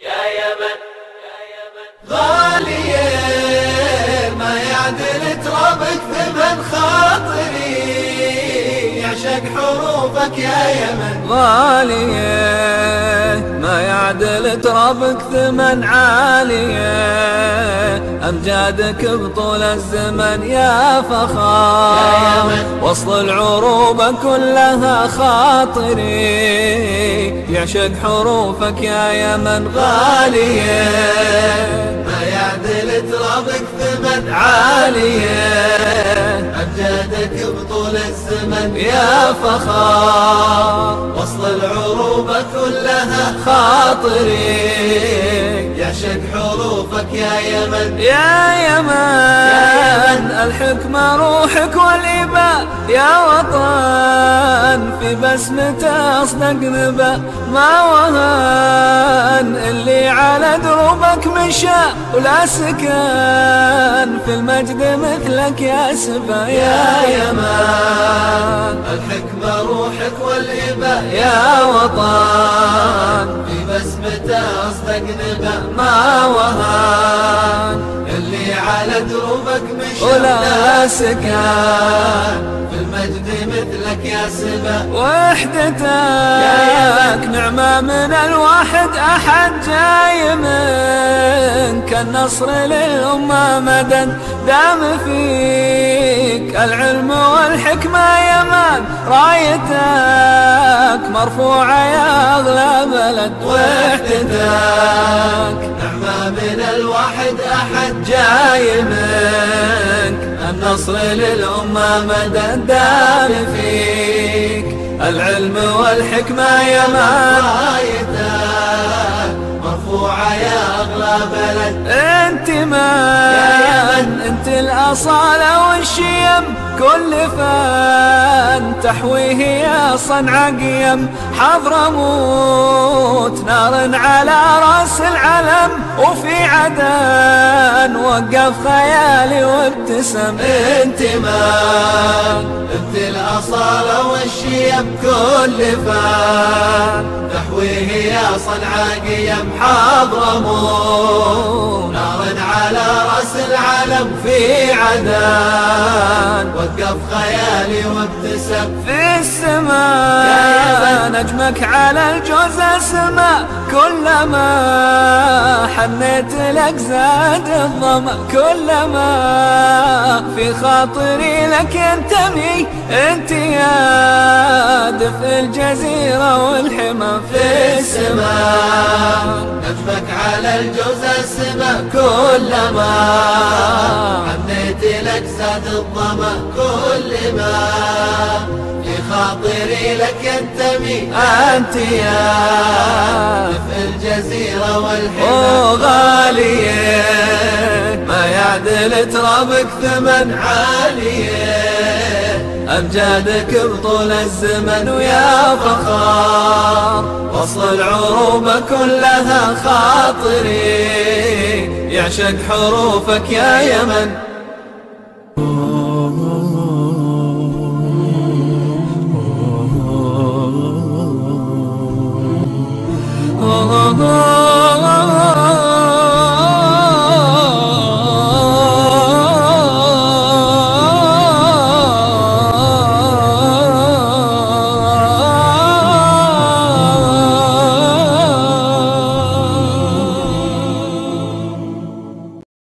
يا يمن غالية ما يعدل ترابك ثمن خاطري، يعشق حروفك يا يمن. غالية ما يعدل ترابك ثمن عالية، أمجادك بطول الزمن يا فخار، يا يمن وصل العروبة كلها خاطري، يعشق حروفك يا يمن. غالية ما يعدل ترابك ثمن عالية، أمجادك بطول الزمن يا فخار، وصل العروبة كلها خاطري، يعشق حروفك يا يمن. يا يمن الحكمة روحك والإباء يا وطن، في بسمته أصدق نبأ ما وهن، اللي على دروبك مشى ولا سكن، في المجد مثلك يا سبا يا يمن. الحكمة روحك والإباء يا وطن، في بسمته أصدق نبأ ما وهن، اللي على دروبك مشى ولا سكن، في المجد مثلك يا سبا. وحدتك نعمة من الواحد أحد، جاي منك النصر للأمة مدى، دام فيك العلم والحكمة يمان، رايتك مرفوعة يا أغلى بلد. وحدتك نعمة من الواحد أحد، جاي منك النصر للأمة مدى، دام فيك العلم والحكمة يمان، رايتك مرفوعة يا أغلى بلد. انت من انت الأصالة والشيم، كل فن تحويه يا صنع قيم، حضرموت نار على راس العلم، وفي عدن وقف خيالي وابتسم. انت الأصالة والشيم، كل فن تحويه يا صنع قيم، حضرموت نار على راس العلم، في عدن وقف خيالي وابتسم. في السماء نجمك على الجوز السماء، كلما حنيت لك زاد الظما، كلما في خاطري لك ينتمي، انت يا دفء الجزيرة والحمى. في السماء نجمك على الجوز السما، كلما حنيت لك زاد الظما، كل ما في خاطري لك ينتمي، أنت يا في الجزيرة والحمى. غالية ما يعدل ترابك ثمن عالية أمجادك بطول الزمن، ويا فخار وصل العروبة كلها خاطري، يعشق حروفك يا يمن.